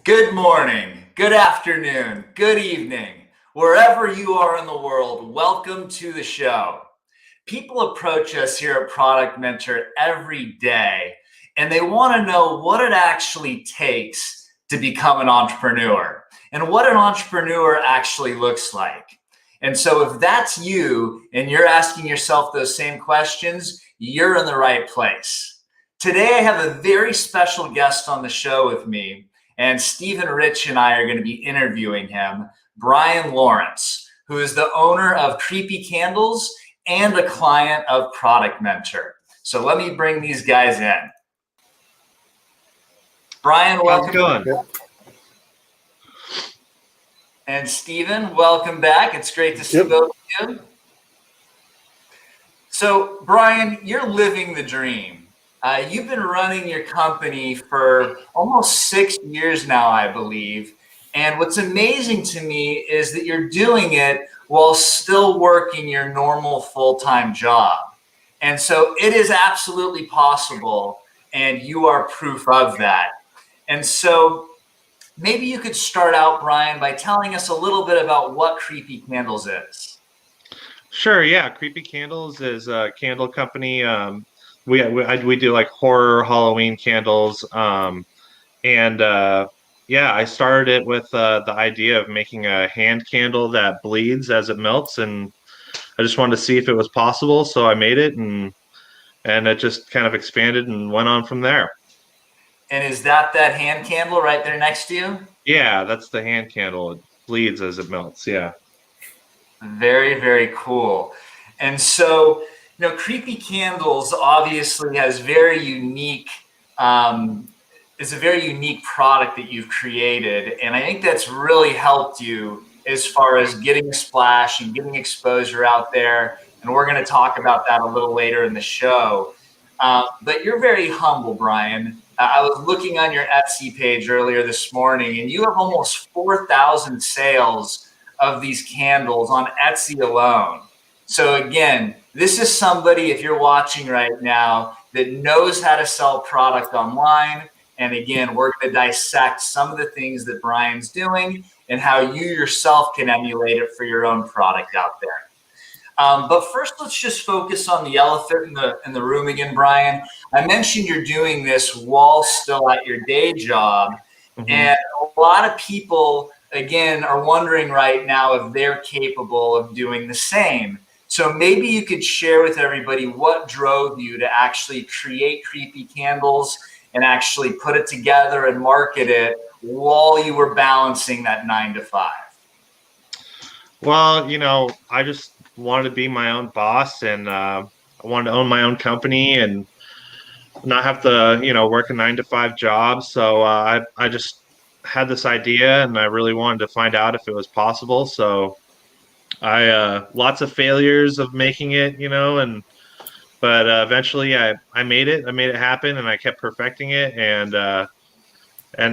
Good morning, good afternoon, good evening. Wherever you are in the world, welcome to the show. People approach us here at Product Mentor every day, and they want to know what it actually takes to become an entrepreneur and what an entrepreneur actually looks like. And so if that's you and you're asking yourself those same questions, you're in the right place. Today, I have a very special guest on the show with me, and Stephen Ritch and I are going to be interviewing him, Bryan Lawrence, who is the owner of Creepy Candles and a client of Product Mentor. So let me bring these guys in. Bryan, How's it welcome. going? And Stephen, welcome back. It's great to see both of you. So, Bryan, you're living the dream. You've been running your company for almost 6 years now, I believe. And what's amazing to me is that you're doing it while still working your normal full-time job. And so it is absolutely possible, and you are proof of that. And so maybe you could start out, Bryan, by telling us a little bit about what Creepy Candles is. Sure, yeah. Creepy Candles is a candle company. We do like horror Halloween candles. Yeah, I started it with the idea of making a hand candle that bleeds as it melts, and I just wanted to see if it was possible, so I made it, and it just kind of expanded and went on from there. And is that hand candle right there next to you? Yeah, that's the hand candle. It bleeds as it melts. Yeah. Very, very cool. And so, Creepy Candles obviously has very unique, is a very unique product that you've created. And I think that's really helped you as far as getting a splash and getting exposure out there. And we're going to talk about that a little later in the show. But you're very humble, Bryan. I was looking on your Etsy page earlier this morning, and you have almost 4,000 sales of these candles on Etsy alone. So again, this is somebody, if you're watching right now, that knows how to sell product online. And again, we're going to dissect some of the things that Bryan's doing and how you yourself can emulate it for your own product out there. But first, let's just focus on the elephant in the room again, Bryan. I mentioned you're doing this while still at your day job. Mm-hmm. And a lot of people, again, are wondering right now if they're capable of doing the same. So maybe you could share with everybody what drove you to actually create Creepy Candles and actually put it together and market it while you were balancing that 9 to 5. Well, I just wanted to be my own boss, and I wanted to own my own company and not have to, work a 9 to 5 job. So I just had this idea, and I really wanted to find out if it was possible. So I lots of failures of making it, but eventually I made it. I made it happen, and I kept perfecting it, and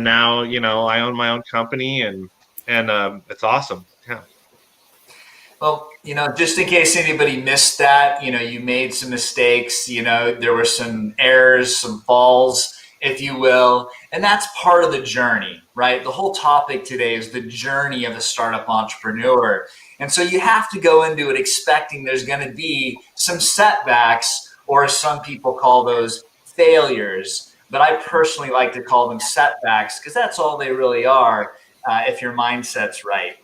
now I own my own company, and it's awesome. Yeah. Well, just in case anybody missed that, you made some mistakes, there were some errors, some falls, if you will, and that's part of the journey, right? The whole topic today is the journey of a startup entrepreneur. And so you have to go into it expecting there's going to be some setbacks, or as some people call those, failures. But I personally like to call them setbacks because that's all they really are if your mindset's right.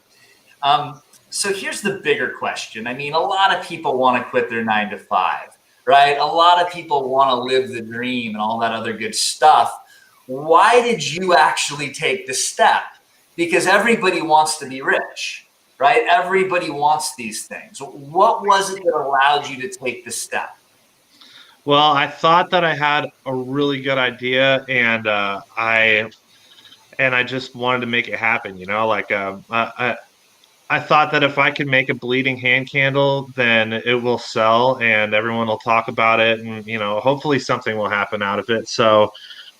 So here's the bigger question. I mean, a lot of people want to quit their 9 to 5, right? A lot of people want to live the dream and all that other good stuff. Why did you actually take the step? Because everybody wants to be rich, right? Everybody wants these things. What was it that allowed you to take the step? Well, I thought that I had a really good idea, and I just wanted to make it happen. I thought that if I could make a bleeding hand candle, then it will sell and everyone will talk about it, and hopefully something will happen out of it. So,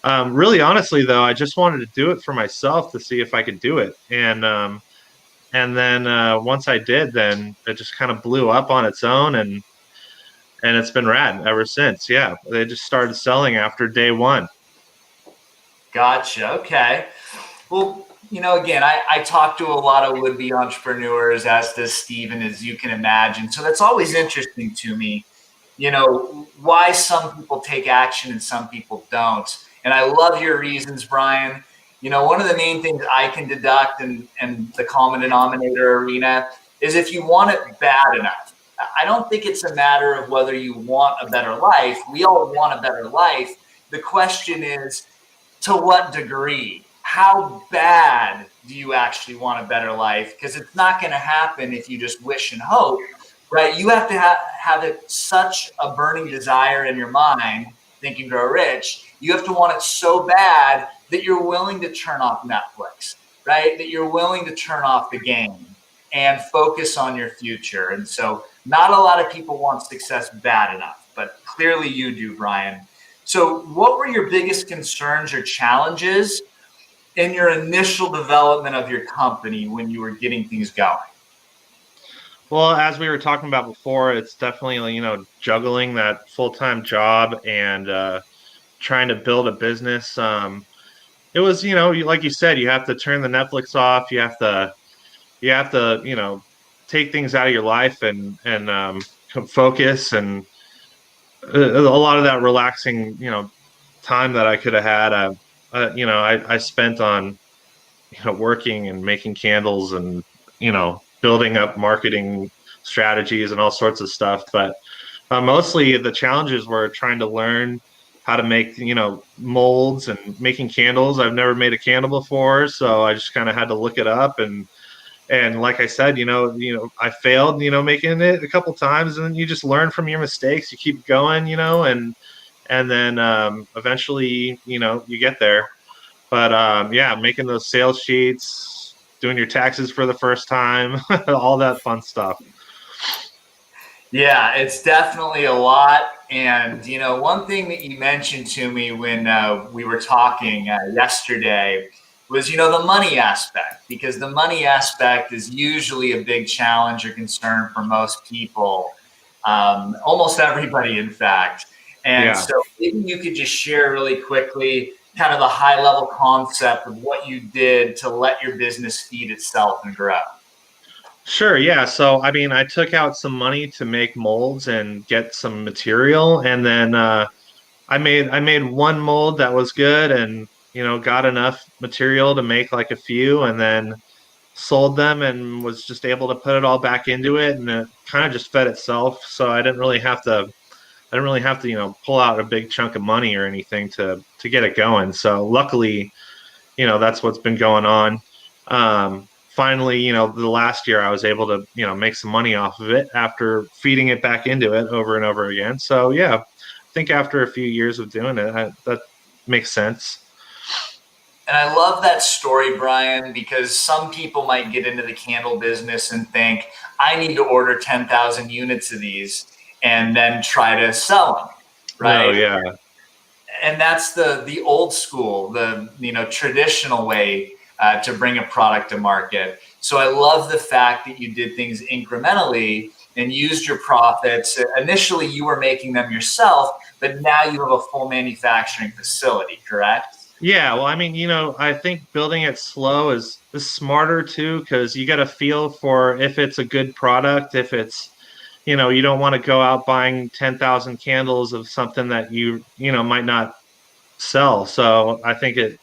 really honestly though, I just wanted to do it for myself to see if I could do it, and then once I did, then it just kind of blew up on its own, and it's been rad ever since. Yeah, they just started selling after day one. Gotcha. Okay. Well, again, I talk to a lot of would-be entrepreneurs, as does Stephen, as you can imagine. So that's always interesting to me, why some people take action and some people don't. And I love your reasons, Bryan. One of the main things I can deduct in the common denominator arena is if you want it bad enough. I don't think it's a matter of whether you want a better life. We all want a better life. The question is, to what degree? How bad do you actually want a better life? Because it's not going to happen if you just wish and hope, right? You have to have it such a burning desire in your mind, Think and Grow Rich. You have to want it so bad that you're willing to turn off Netflix, right? That you're willing to turn off the game and focus on your future. And so not a lot of people want success bad enough, but clearly you do, Bryan. So what were your biggest concerns or challenges in your initial development of your company when you were getting things going? Well, as we were talking about before, it's definitely, juggling that full-time job and trying to build a business. It was, like you said, you have to turn the Netflix off. You have to, take things out of your life and focus and a lot of that relaxing, time that I could have had. I spent on, working and making candles and, building up marketing strategies and all sorts of stuff. But mostly the challenges were trying to learn how to make, molds and making candles. I've never made a candle before, so I just kind of had to look it up and like I said, I failed, making it a couple times, and then you just learn from your mistakes. You keep going, and then eventually, you get there. But yeah, making those sales sheets, doing your taxes for the first time, all that fun stuff. Yeah, it's definitely a lot. And, one thing that you mentioned to me when we were talking yesterday was, the money aspect, because the money aspect is usually a big challenge or concern for most people, almost everybody, in fact. And Yeah. so maybe you could just share really quickly kind of the high level concept of what you did to let your business feed itself and grow. Sure, yeah. So, I mean, I took out some money to make molds and get some material, and then I made one mold that was good, and got enough material to make like a few, and then sold them, and was just able to put it all back into it, and it kind of just fed itself. So I didn't really have to pull out a big chunk of money or anything to get it going. So luckily, that's what's been going on. Finally, the last year I was able to, make some money off of it after feeding it back into it over and over again. So yeah, I think after a few years of doing it, that makes sense. And I love that story, Bryan, because some people might get into the candle business and think, I need to order 10,000 units of these and then try to sell them, No, right? yeah, And that's the old school, the traditional way to bring a product to market. So I love the fact that you did things incrementally and used your profits. Initially, you were making them yourself, but now you have a full manufacturing facility, correct? yeah. Well, I mean, I think building it slow is smarter too, because you got a feel for if it's a good product, if it's you don't want to go out buying 10,000 candles of something that might not sell. So I think it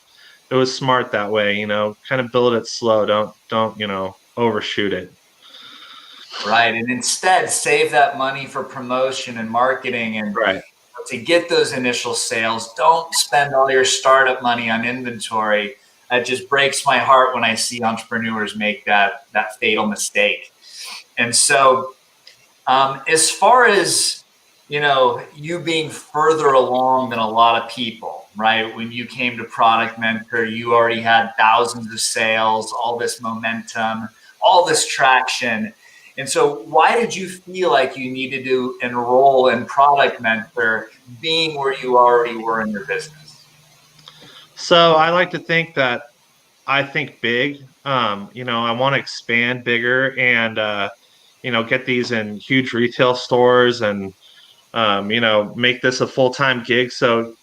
was smart that way, kind of build it slow. Don't, overshoot it. Right. And instead, save that money for promotion and marketing and Right. to get those initial sales. Don't spend all your startup money on inventory. That just breaks my heart when I see entrepreneurs make that fatal mistake. And so, as far as you being further along than a lot of people, right? When you came to Product Mentor, you already had thousands of sales, all this momentum, all this traction. And so, why did you feel like you needed to enroll in Product Mentor, being where you already were in your business? So I like to think that I think big. I want to expand bigger and get these in huge retail stores and make this a full-time gig. So,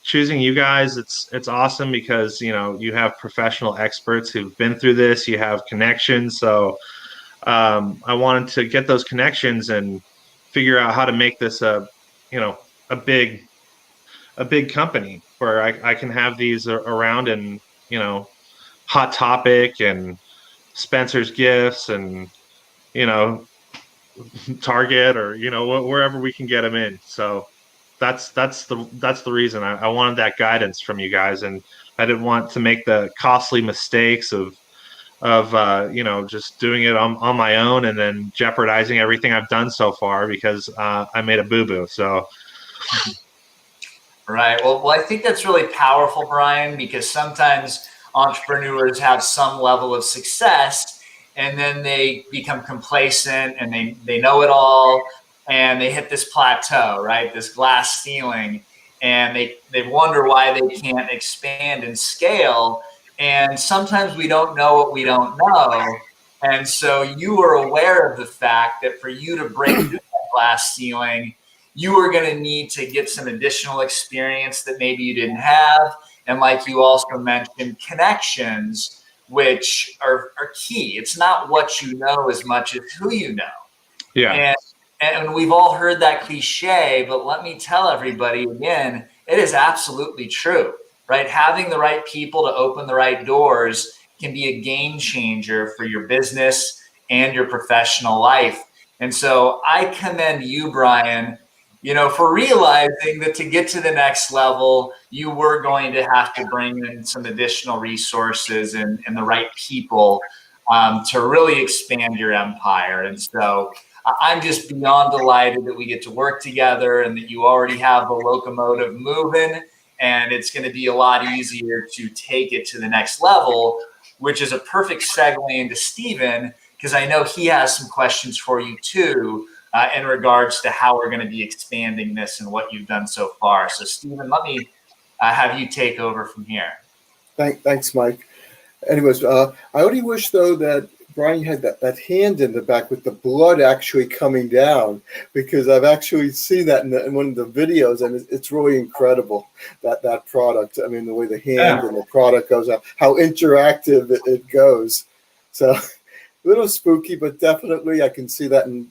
choosing you guys, it's awesome because, you have professional experts who've been through this, you have connections. So, I wanted to get those connections and figure out how to make this you know, a big company where I can have these around and, Hot Topic and Spencer's Gifts and, you know, Target or wherever we can get them in. So that's the reason I wanted that guidance from you guys, and I didn't want to make the costly mistakes of just doing it on my own and then jeopardizing everything I've done so far because I made a boo boo. So Right. Well, I think that's really powerful, Bryan, because sometimes entrepreneurs have some level of success and then they become complacent and they know it all and they hit this plateau, right? This glass ceiling, and they wonder why they can't expand and scale. And sometimes we don't know what we don't know. And so you are aware of the fact that for you to break through that glass ceiling, you are going to need to get some additional experience that maybe you didn't have. And like you also mentioned, connections, which are key. It's not what you know as much as who you know. yeah, And, and we've all heard that cliche, but let me tell everybody again, it is absolutely true, right? Having the right people to open the right doors can be a game changer for your business and your professional life. And so I commend you, Bryan, for realizing that to get to the next level, you were going to have to bring in some additional resources and the right people to really expand your empire. And so I'm just beyond delighted that we get to work together and that you already have the locomotive moving, and it's going to be a lot easier to take it to the next level, which is a perfect segue into Stephen, because I know he has some questions for you too. In regards to how we're going to be expanding this and what you've done so far. So, Stephen, let me have you take over from here. Thanks, Mike. Anyways, I only wish, though, that Bryan had that hand in the back with the blood actually coming down, because I've actually seen that in one of the videos, and it's really incredible, that product. I mean, the way the hand and the product goes out, how interactive it goes. So, a little spooky, but definitely I can see that in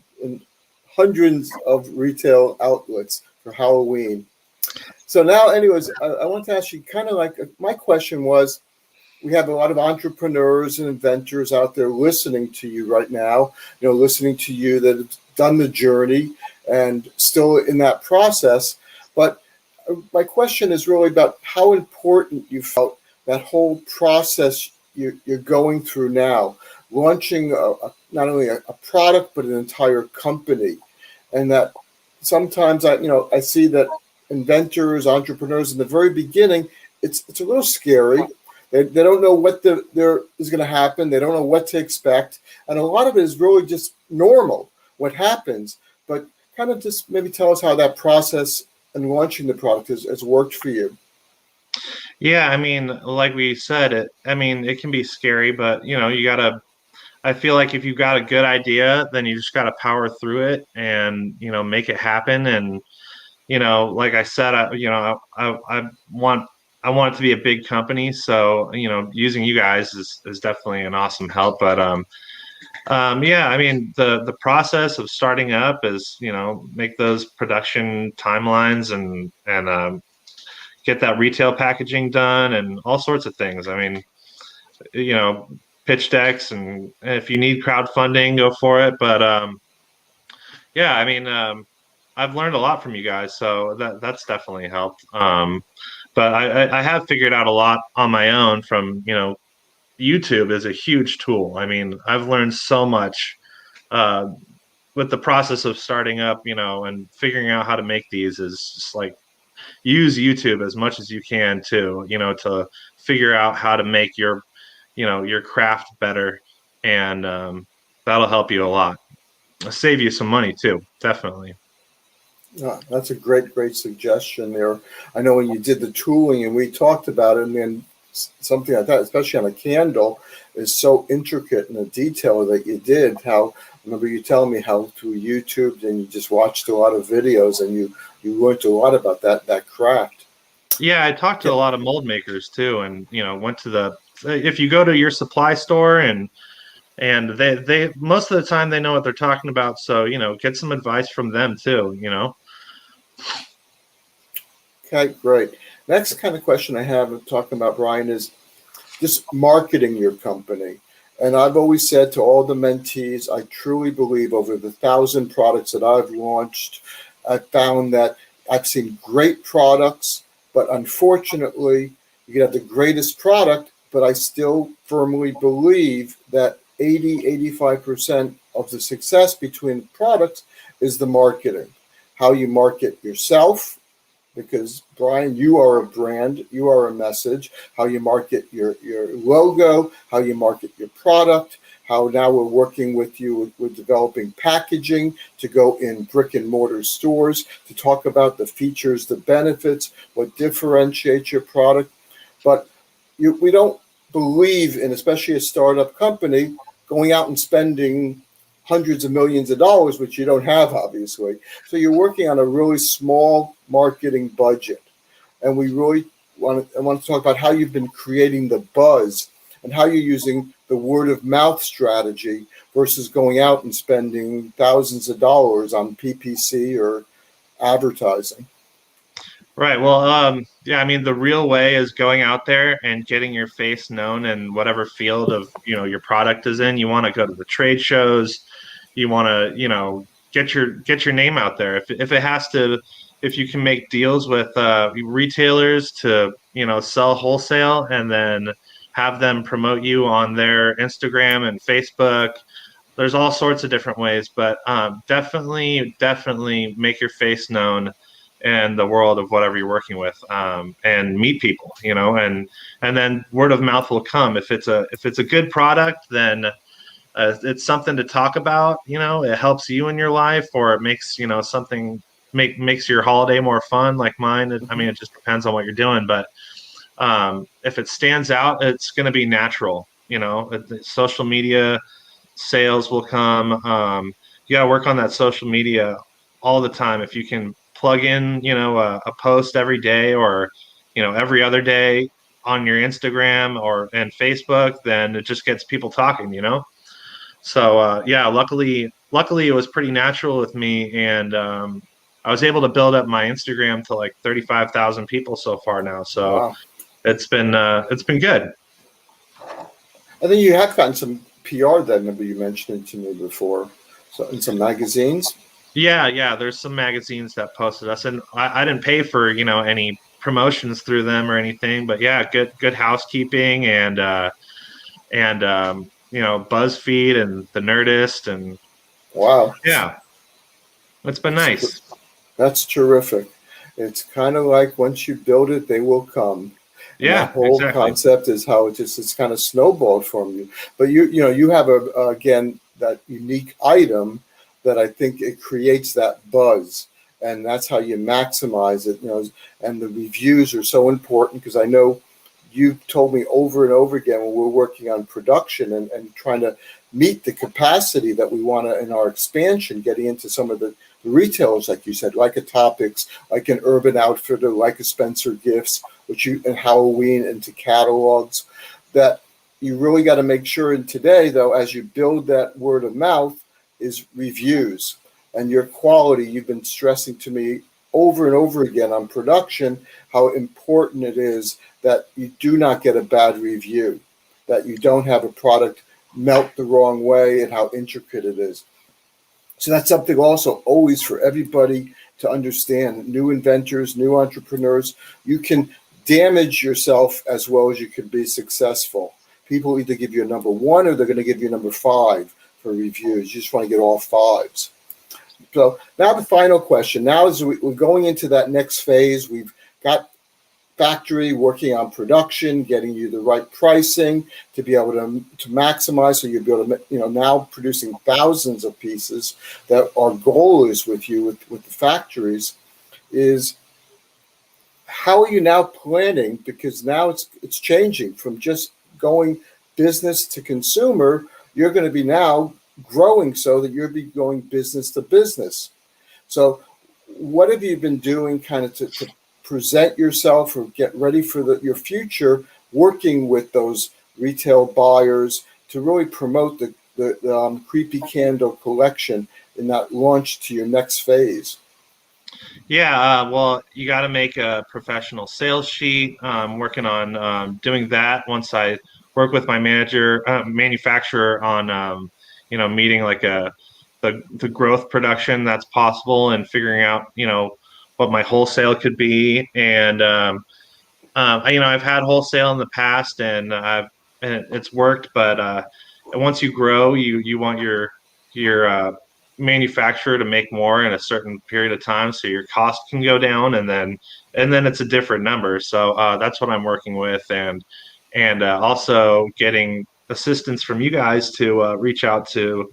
hundreds of retail outlets for Halloween. So now, anyways, I want to ask you kind of like, my question was, we have a lot of entrepreneurs and inventors out there listening to you right now, listening to you that have done the journey and still in that process. But my question is really about how important you felt that whole process you're going through now, launching not only a product, but an entire company. And that sometimes I see that inventors, entrepreneurs in the very beginning, it's a little scary. They don't know what there is going to happen. They don't know what to expect. And a lot of it is really just normal, what happens. But kind of just maybe tell us how that process and launching the product has worked for you. yeah. I mean, like we said, it can be scary, but I feel like if you've got a good idea, then you just got to power through it and, make it happen. And, like I said, I want it to be a big company. So, using you guys is definitely an awesome help. But, yeah, I mean, the process of starting up is, make those production timelines and get that retail packaging done and all sorts of things. I mean, you know, pitch decks, and if you need crowdfunding, go for it. But yeah, I mean, I've learned a lot from you guys, so that's definitely helped. But I have figured out a lot on my own from, YouTube is a huge tool. I mean, I've learned so much with the process of starting up, and figuring out how to make these is just like use YouTube as much as you can to figure out how to make your craft better, and that'll help you a lot. Save you some money too, definitely. That's a great suggestion there. I know when you did the tooling and we talked about it, and then something like that, especially on a candle, is so intricate and the detail that you did. How I remember you telling me how through YouTube and you just watched a lot of videos and you learned a lot about that craft. Yeah, I talked to a lot of mold makers too, and went to if you go to your supply store and they most of the time they know what they're talking about, so get some advice from them too. Okay, great. Next kind of question I have talking about, Bryan, is just marketing your company. And I've always said to all the mentees, I truly believe over the 1,000 products that I've launched, I've found that I've seen great products, but unfortunately, you can have the greatest product, but I still firmly believe that 85% of the success between products is the marketing. How you market yourself, because Bryan, you are a brand, you are a message, how you market your logo, how you market your product, how now we're working with you with developing packaging to go in brick and mortar stores to talk about the features, the benefits, what differentiates your product. But we don't believe in, especially a startup company, going out and spending hundreds of millions of dollars, which you don't have, obviously. So you're working on a really small marketing budget. And we really want to talk about how you've been creating the buzz and how you're using the word of mouth strategy versus going out and spending thousands of dollars on PPC or advertising. Right. Well, yeah, I mean, the real way is going out there and getting your face known in whatever field of, your product is in. You want to go to the trade shows. You want to, get your name out there. If it has to, if you can make deals with retailers to, sell wholesale and then have them promote you on their Instagram and Facebook. There's all sorts of different ways, but definitely make your face known in the world of whatever you're working with, and meet people, and then word of mouth will come. If it's a good product, then it's something to talk about. It helps you in your life, or it makes something makes your holiday more fun, like mine. I mean, it just depends on what you're doing, but if it stands out, it's going to be natural. Social media sales will come. You got to work on that social media all the time. If you can plug in, a post every day or, every other day on your Instagram or and Facebook, then it just gets people talking. So yeah, luckily it was pretty natural with me, and I was able to build up my Instagram to like 35,000 people so far now. So Wow. it's been good. I think you have gotten some PR that maybe you mentioned it to me before. So in some magazines. Yeah. There's some magazines that posted us, and I didn't pay for any promotions through them or anything. But yeah, good housekeeping and BuzzFeed and the Nerdist, and Wow. yeah, it's been nice. That's terrific. It's kind of like once you build it, they will come. And that Yeah, whole exactly. concept is how it's kind of snowballed from you. But you have again that unique item that I think it creates that buzz, and that's how you maximize it. And the reviews are so important because I know you've told me over and over again when we're working on production and trying to meet the capacity that we want to in our expansion, getting into some of the retailers, like you said, like a Topics, like an Urban Outfitter, like a Spencer Gifts, which you and Halloween into catalogs, that you really got to make sure. And today, though, as you build that word of mouth, is reviews and your quality. You've been stressing to me over and over again on production how important it is that you do not get a bad review, that you don't have a product melt the wrong way, and how intricate it is. So that's something also always for everybody to understand. New inventors, new entrepreneurs, you can damage yourself as well as you can be successful. People either give you a number one or they're going to give you a number five for reviews. You just want to get all fives. So now the final question. Now as we're going into that next phase, we've got factory working on production, getting you the right pricing to be able to maximize, so you'll be able to, now producing thousands of pieces. That our goal is with you with the factories is how are you now planning, because now it's changing from just going business to consumer, you're going to be now growing so that you'll be going business to business. So what have you been doing kind of to present yourself or get ready for your future, working with those retail buyers to really promote the Creepy Candle collection and that launch to your next phase? Yeah, well, you got to make a professional sales sheet. Working on doing that once I work with my manufacturer on, meeting like the growth production that's possible and figuring out, what my wholesale could be. And I've had wholesale in the past, and it's worked. But once you grow, you want your manufacturer to make more in a certain period of time, so your cost can go down, and then it's a different number. So that's what I'm working with, and also getting assistance from you guys to reach out to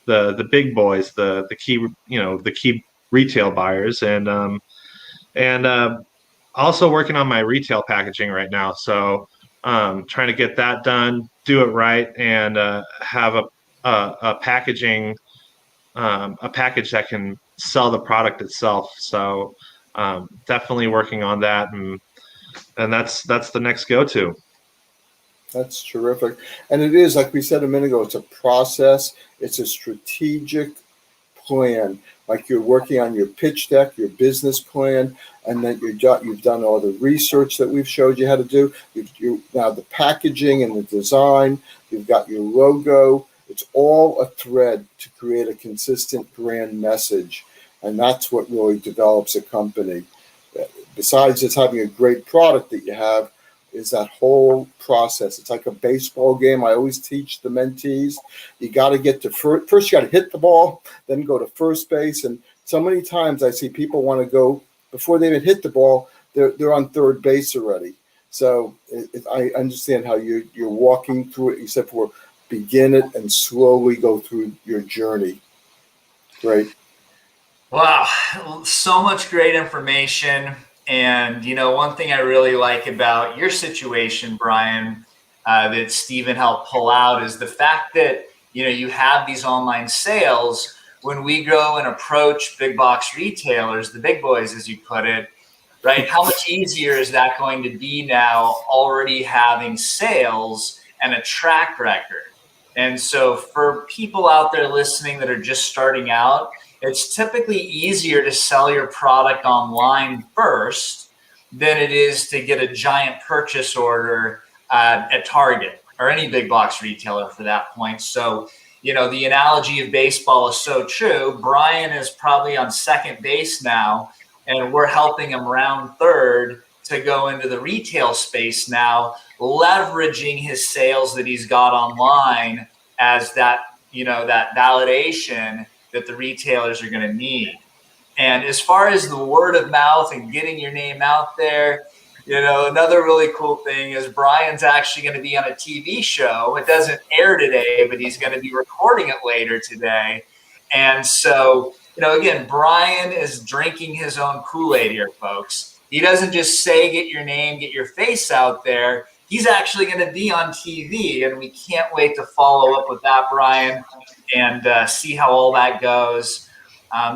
the big boys, the key retail buyers, and also working on my retail packaging right now. So trying to get that done, do it right, and have a packaging a package that can sell the product itself. So definitely working on that, and that's the next go-to. That's terrific. And it is, like we said a minute ago, it's a process, it's a strategic plan. Like you're working on your pitch deck, your business plan, and then you've done all the research that we've showed you how to do. Now the packaging and the design, you've got your logo. It's all a thread to create a consistent brand message. And that's what really develops a company. Besides just having a great product that you have, is that whole process. It's like a baseball game. I always teach the mentees, you got to get to first you got to hit the ball, then go to first base. And so many times I see people want to go, before they even hit the ball, they're on third base already. So I understand how you're walking through it, except for begin it and slowly go through your journey. Great. Wow, so much great information. And, one thing I really like about your situation, Bryan, that Stephen helped pull out is the fact that, you have these online sales. When we go and approach big box retailers, the big boys, as you put it, right? How much easier is that going to be now, already having sales and a track record? And so for people out there listening that are just starting out, it's typically easier to sell your product online first than it is to get a giant purchase order at Target or any big box retailer for that point. So, the analogy of baseball is so true. Bryan is probably on second base now, and we're helping him round third to go into the retail space now, leveraging his sales that he's got online as that, that validation that the retailers are going to need. And as far as the word of mouth and getting your name out there, another really cool thing is Bryan's actually going to be on a TV show. It doesn't air today, but he's going to be recording it later today. And so, again, Bryan is drinking his own Kool-Aid here, folks. He doesn't just say, get your name, get your face out there. He's actually going to be on TV, and we can't wait to follow up with that, Bryan, and see how all that goes.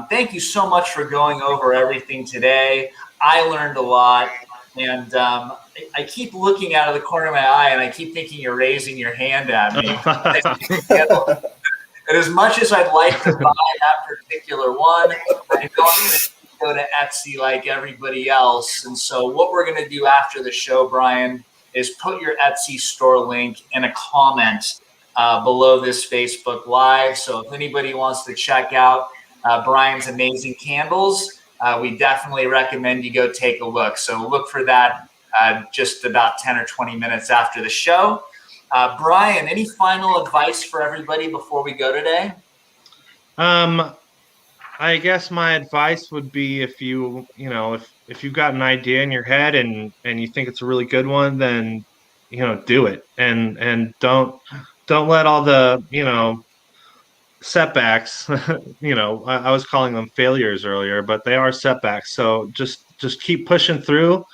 Thank you so much for going over everything today. I learned a lot, and I keep looking out of the corner of my eye, and I keep thinking you're raising your hand at me. And as much as I'd like to buy that particular one, I know I'm going to go to Etsy like everybody else. And so what we're going to do after the show, Bryan, is put your Etsy store link in a comment below this Facebook Live. So if anybody wants to check out Bryan's amazing candles, we definitely recommend you go take a look. So look for that just about 10 or 20 minutes after the show. Bryan, any final advice for everybody before we go today? I guess my advice would be if you've got an idea in your head and you think it's a really good one, then do it, and don't let all the setbacks. I was calling them failures earlier, but they are setbacks. So just keep pushing through.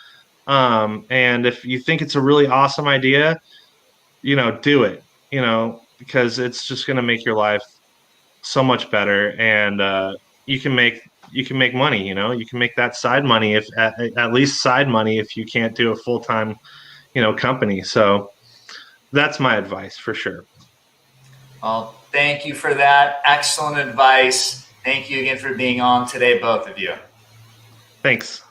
And if you think it's a really awesome idea, do it. because it's just going to make your life so much better, and you can make money. You can make that side money, if at least side money, if you can't do a full-time company. So that's my advice for sure. Well, thank you for that. Excellent advice. Thank you again for being on today, both of you. Thanks.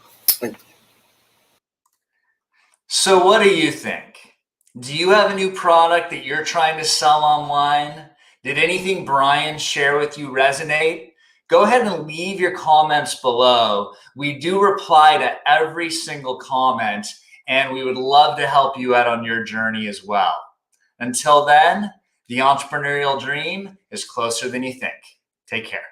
So what do you think? Do you have a new product that you're trying to sell online? Did anything Bryan share with you resonate? Go ahead and leave your comments below. We do reply to every single comment, and we would love to help you out on your journey as well. Until then, the entrepreneurial dream is closer than you think. Take care.